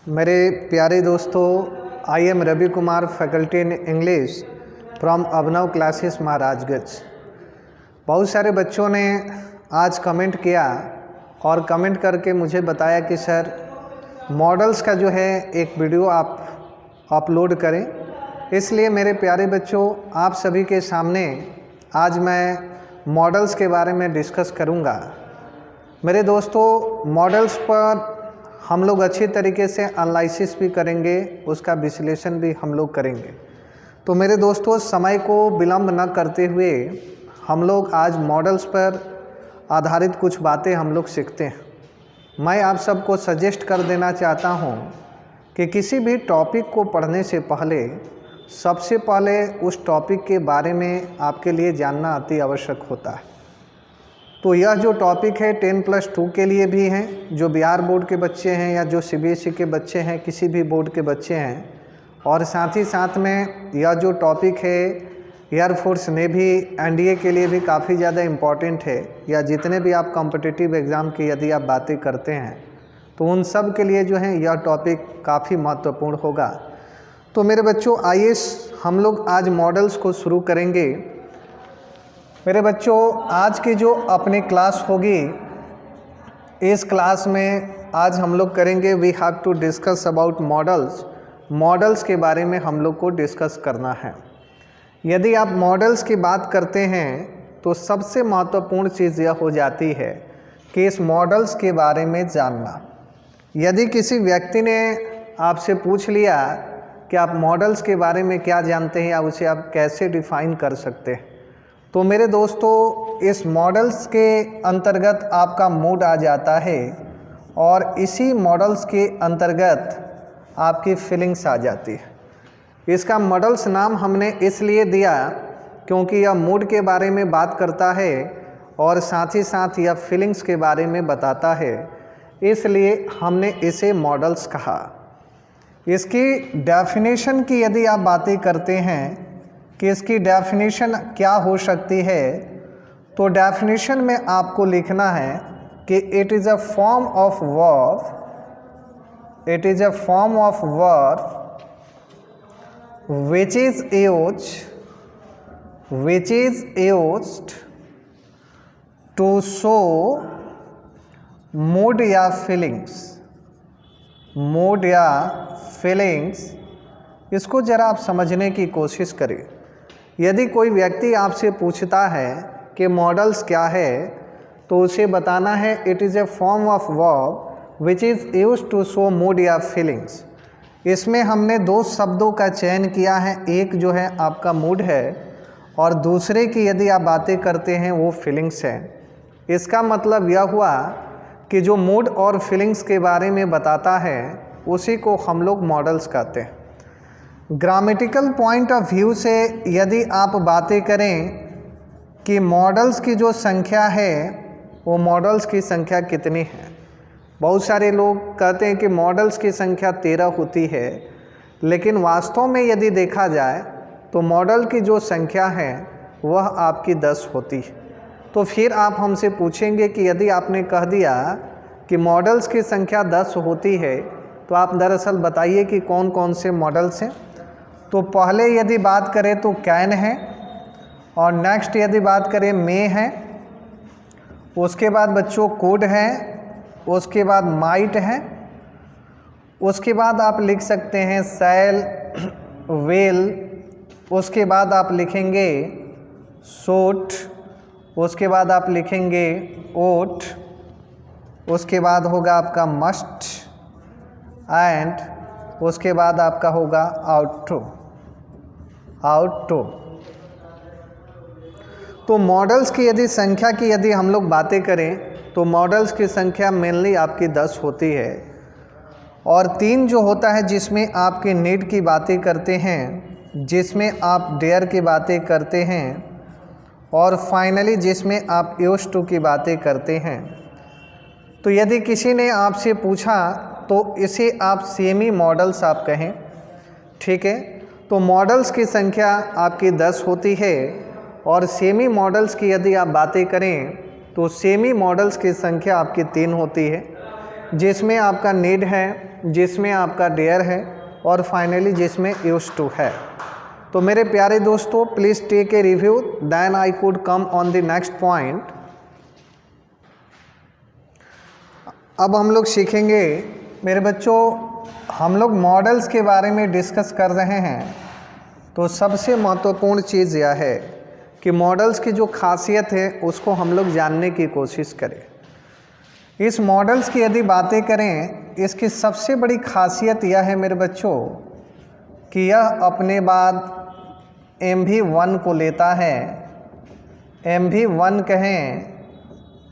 मेरे प्यारे दोस्तों, I am Ravi Kumar, faculty in English from Abhinav classes Maharajganj. बहुत सारे बच्चों ने आज कमेंट किया और कमेंट करके मुझे बताया कि सर मॉडल्स का जो है एक वीडियो आप अपलोड करें। इसलिए मेरे प्यारे बच्चों, आप सभी के सामने आज मैं मॉडल्स के बारे में डिस्कस करूंगा। मेरे दोस्तों, मॉडल्स पर हम लोग अच्छी तरीके से एनालिसिस भी करेंगे, उसका विश्लेषण भी हम लोग करेंगे। तो मेरे दोस्तों, समय को विलंब न करते हुए हम लोग आज मॉडल्स पर आधारित कुछ बातें हम लोग सीखते हैं। मैं आप सबको सजेस्ट कर देना चाहता हूं कि किसी भी टॉपिक को पढ़ने से पहले सबसे पहले उस टॉपिक के बारे में आपके लिए जानना अति आवश्यक होता है। तो यह जो टॉपिक है 10+2 के लिए भी हैं, जो बिहार बोर्ड के बच्चे हैं या जो CBSE के बच्चे हैं, किसी भी बोर्ड के बच्चे हैं, और साथ ही साथ में यह जो टॉपिक है एयरफोर्स नेवी NDA के लिए भी काफ़ी ज़्यादा इम्पॉर्टेंट है, या जितने भी आप कॉम्पिटिटिव एग्ज़ाम की यदि आप बातें करते हैं तो उन सब के लिए जो है यह टॉपिक काफ़ी महत्वपूर्ण होगा। तो मेरे बच्चों, आइए हम लोग आज मॉडल्स को शुरू करेंगे। मेरे बच्चों, आज की जो अपनी क्लास होगी, इस क्लास में आज हम लोग करेंगे we have to discuss about models के बारे में हम लोग को डिस्कस करना है। यदि आप मॉडल्स की बात करते हैं तो सबसे महत्वपूर्ण चीज़ यह हो जाती है कि इस मॉडल्स के बारे में जानना। यदि किसी व्यक्ति ने आपसे पूछ लिया कि आप मॉडल्स के बारे में क्या जानते हैं या उसे आप कैसे डिफ़ाइन कर सकते हैं, तो मेरे दोस्तों, इस मॉडल्स के अंतर्गत आपका मूड आ जाता है और इसी मॉडल्स के अंतर्गत आपकी फीलिंग्स आ जाती है। इसका मॉडल्स नाम हमने इसलिए दिया क्योंकि यह मूड के बारे में बात करता है और साथ ही साथ यह फीलिंग्स के बारे में बताता है, इसलिए हमने इसे मॉडल्स कहा। इसकी डेफिनेशन की यदि आप बातें करते हैं कि इसकी डेफिनेशन क्या हो सकती है, तो डेफिनेशन में आपको लिखना है कि it is a form of verb which is used to show mood या फीलिंग्स। इसको ज़रा आप समझने की कोशिश करें। यदि कोई व्यक्ति आपसे पूछता है कि मॉडल्स क्या है, तो उसे बताना है it is a form of verb which is used to show mood या फीलिंग्स। इसमें हमने दो शब्दों का चयन किया है, एक जो है आपका मूड है और दूसरे की यदि आप बातें करते हैं वो फीलिंग्स है। इसका मतलब यह हुआ कि जो मूड और फीलिंग्स के बारे में बताता है उसी को हम लोग मॉडल्स कहते हैं। ग्रामेटिकल पॉइंट ऑफ व्यू से यदि आप बातें करें कि मॉडल्स की जो संख्या है वो मॉडल्स की संख्या कितनी है, बहुत सारे लोग कहते हैं कि मॉडल्स की संख्या 13 होती है, लेकिन वास्तव में यदि देखा जाए तो मॉडल की जो संख्या है वह आपकी 10 होती है। तो फिर आप हमसे पूछेंगे कि यदि आपने कह दिया कि मॉडल्स की संख्या 10 होती है, तो आप दरअसल बताइए कि कौन कौन से मॉडल्स हैं। तो पहले यदि बात करें तो कैन है, और नेक्स्ट यदि बात करें मे है, उसके बाद बच्चों कोड है, उसके बाद माइट है, उसके बाद आप लिख सकते हैं सैल, वेल, उसके बाद आप लिखेंगे सोट, उसके बाद आप लिखेंगे ओट, उसके बाद होगा आपका मस्ट, एंड उसके बाद आपका होगा आउटो। तो मॉडल्स की यदि संख्या की यदि हम लोग बातें करें तो मॉडल्स की संख्या मेनली आपकी 10 होती है, और 3 जो होता है जिसमें आपके नीड की बातें करते हैं, जिसमें आप डेयर की बातें करते हैं, और फाइनली जिसमें आप यूज्ड टू की बातें करते हैं। तो यदि किसी ने आपसे पूछा तो इसे आप सेमी मॉडल्स आप कहें, ठीक है। तो मॉडल्स की संख्या आपकी 10 होती है, और सेमी मॉडल्स की यदि आप बातें करें तो सेमी मॉडल्स की संख्या आपकी 3 होती है, जिसमें आपका नीड है, जिसमें आपका डेयर है और फाइनली जिसमें यूज्ड टू है। तो मेरे प्यारे दोस्तों, please take a review, then I could come on the next point. अब हम लोग सीखेंगे मेरे बच्चों, हम लोग मॉडल्स के बारे में डिस्कस कर रहे हैं। तो सबसे महत्वपूर्ण चीज़ यह है कि मॉडल्स की जो खासियत है उसको हम लोग जानने की कोशिश करें। इस मॉडल्स की यदि बातें करें, इसकी सबसे बड़ी खासियत यह है मेरे बच्चों कि यह अपने बाद MV1 को लेता है। MV1 कहें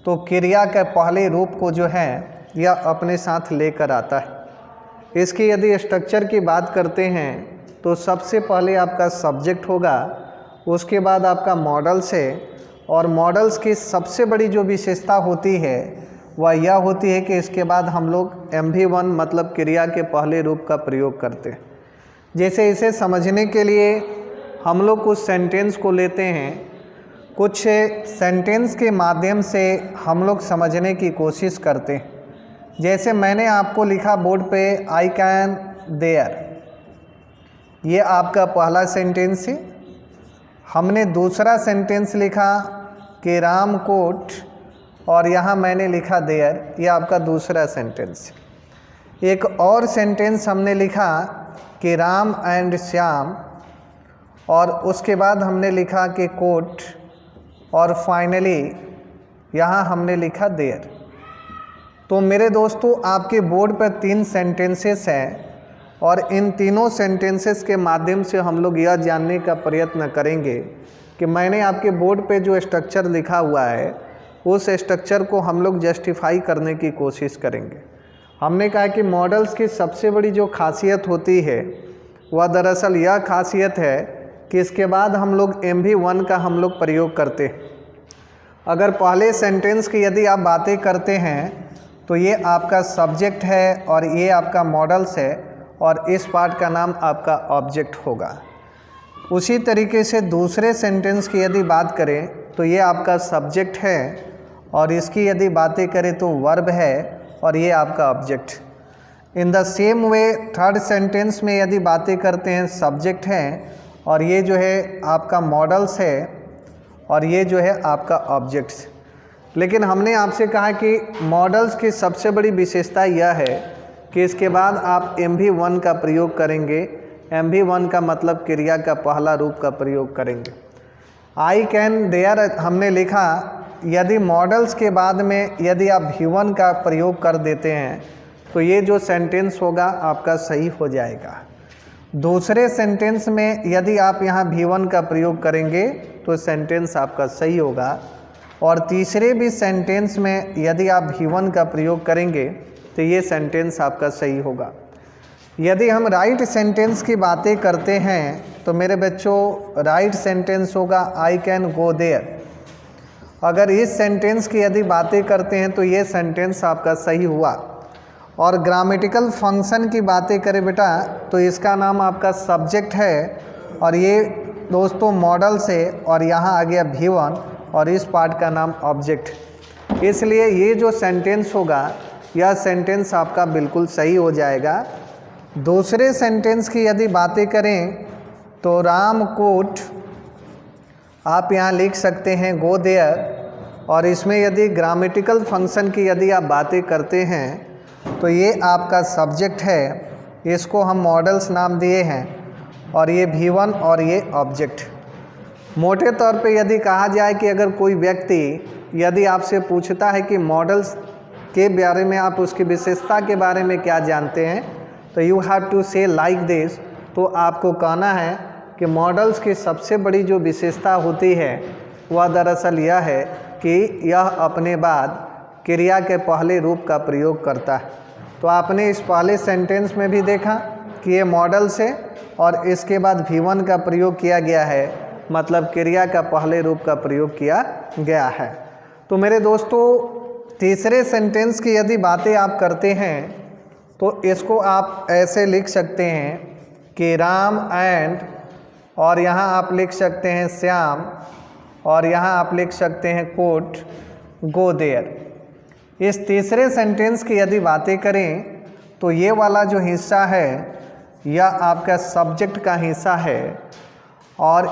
तो क्रिया के पहले रूप को जो है यह अपने साथ लेकर आता है। इसकी यदि स्ट्रक्चर की बात करते हैं तो सबसे पहले आपका सब्जेक्ट होगा, उसके बाद आपका मॉडल्स है। और मॉडल्स की सबसे बड़ी जो विशेषता होती है वह यह होती है कि इसके बाद हम लोग MV1 मतलब क्रिया के पहले रूप का प्रयोग करते हैं। जैसे इसे समझने के लिए हम लोग कुछ सेंटेंस को लेते हैं, कुछ सेंटेंस के माध्यम से हम लोग समझने की कोशिश करते हैं। जैसे मैंने आपको लिखा बोर्ड पे आई कैन देयर, ये आपका पहला सेंटेंस है। हमने दूसरा सेंटेंस लिखा कि राम कोट, और यहाँ मैंने लिखा देयर, ये आपका दूसरा सेंटेंस है। एक और सेंटेंस हमने लिखा कि राम एंड श्याम, और उसके बाद हमने लिखा कि कोट, और फाइनली यहाँ हमने लिखा देयर। तो मेरे दोस्तों, आपके बोर्ड पर 3 सेंटेंसेस हैं और इन तीनों सेंटेंसेस के माध्यम से हम लोग यह जानने का प्रयत्न करेंगे कि मैंने आपके बोर्ड पे जो स्ट्रक्चर लिखा हुआ है उस स्ट्रक्चर को हम लोग जस्टिफाई करने की कोशिश करेंगे। हमने कहा कि मॉडल्स की सबसे बड़ी जो खासियत होती है वह दरअसल यह खासियत है कि इसके बाद हम लोग MV1 का हम लोग प्रयोग करते हैं। अगर पहले सेंटेंस की यदि आप बातें करते हैं तो ये आपका सब्जेक्ट है और ये आपका मॉडल्स है और इस पार्ट का नाम आपका ऑब्जेक्ट होगा। उसी तरीके से दूसरे सेंटेंस की यदि बात करें तो ये आपका सब्जेक्ट है और इसकी यदि बातें करें तो वर्ब है और ये आपका object. In the same way third sentence में यदि बातें करते हैं, सब्जेक्ट है और ये जो है आपका मॉडल्स है और ये जो है आपका ऑब्जेक्ट्स। लेकिन हमने आपसे कहा कि मॉडल्स की सबसे बड़ी विशेषता यह है कि इसके बाद आप MV1 का प्रयोग करेंगे। MV1 का मतलब क्रिया का पहला रूप का प्रयोग करेंगे। आई कैन देयर हमने लिखा, यदि मॉडल्स के बाद में यदि आप V1 का प्रयोग कर देते हैं तो ये जो सेंटेंस होगा आपका सही हो जाएगा। दूसरे सेंटेंस में यदि आप यहाँ V1 का प्रयोग करेंगे तो सेंटेंस आपका सही होगा, और तीसरे भी सेंटेंस में यदि आप V1 का प्रयोग करेंगे तो ये सेंटेंस आपका सही होगा। यदि हम राइट सेंटेंस की बातें करते हैं तो मेरे बच्चों राइट सेंटेंस होगा आई कैन गो देयर। अगर इस सेंटेंस की यदि बातें करते हैं तो ये सेंटेंस आपका सही हुआ। और ग्रामेटिकल फंक्शन की बातें करें बेटा तो इसका नाम आपका सब्जेक्ट है और ये दोस्तों मॉडल से, और यहाँ आ गया V1 और इस पार्ट का नाम ऑब्जेक्ट। इसलिए ये जो सेंटेंस होगा यह सेंटेंस आपका बिल्कुल सही हो जाएगा। दूसरे सेंटेंस की यदि बातें करें तो राम कोट, आप यहाँ लिख सकते हैं गो देयर, और इसमें यदि ग्रामेटिकल फंक्शन की यदि आप बातें करते हैं तो ये आपका सब्जेक्ट है, इसको हम मॉडल्स नाम दिए हैं, और ये V1 और ये ऑब्जेक्ट। मोटे तौर पे यदि कहा जाए कि अगर कोई व्यक्ति यदि आपसे पूछता है कि मॉडल्स के बारे में आप उसकी विशेषता के बारे में क्या जानते हैं तो यू हैव टू से लाइक दिस, तो आपको कहना है कि मॉडल्स की सबसे बड़ी जो विशेषता होती है वह दरअसल यह है कि यह अपने बाद क्रिया के पहले रूप का प्रयोग करता है। तो आपने इस पहले सेंटेंस में भी देखा कि ये मॉडल्स है और इसके बाद V1 का प्रयोग किया गया है, मतलब क्रिया का पहले रूप का प्रयोग किया गया है। तो मेरे दोस्तों तीसरे सेंटेंस की यदि बातें आप करते हैं तो इसको आप ऐसे लिख सकते हैं कि राम एंड, और यहाँ आप लिख सकते हैं श्याम, और यहाँ आप लिख सकते हैं कोट गो देयर। इस तीसरे सेंटेंस की यदि बातें करें तो ये वाला जो हिस्सा है यह आपका सब्जेक्ट का हिस्सा है। और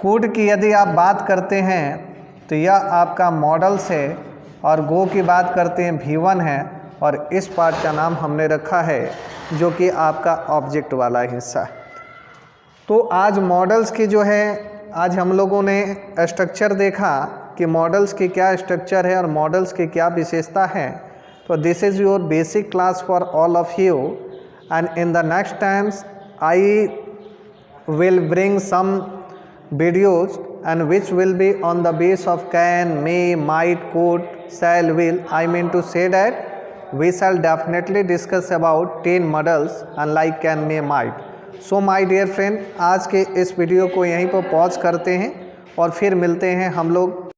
कुड की यदि आप बात करते हैं तो यह आपका मॉडल्स है, और गो की बात करते हैं V1 है, और इस पार्ट का नाम हमने रखा है जो कि आपका ऑब्जेक्ट वाला हिस्सा है। तो आज मॉडल्स की जो है, आज हम लोगों ने स्ट्रक्चर देखा कि मॉडल्स की क्या स्ट्रक्चर है और मॉडल्स की क्या विशेषता है। तो this is your basic class for all of you, and in the next times I will bring some videos and which will be on the base of can, may, might, could, shall, will. I mean to say that we shall definitely discuss about 10 models unlike can, may, might. So my dear friend, आज के इस video को यहीं पर pause करते हैं और फिर मिलते हैं हम लोग